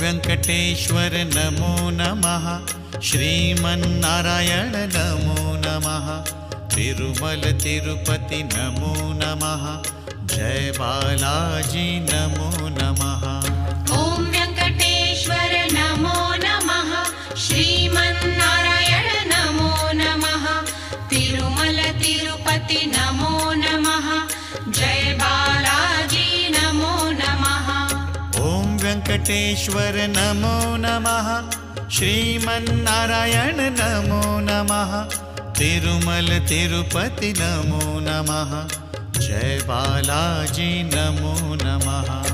वेंकटेश्वर नमो नमः। श्रीमन्नारायण नमो नमः। तिरुमल तिरुपति नमो नमः। जय बालाजी नमो नमः। ओम वेंकटेश्वर नमो नमः। श्रीमन्नारायण नमो नमः। तिरुमल तिरुपति नमो नमः। जय बालाजी नमो नमः। ओम वेंकटेश्वर नमो नमः। श्रीमन्नारायण नमो नमः। तिरुमल तिरुपति नमो नमः। जय बालाजी नमो नमः।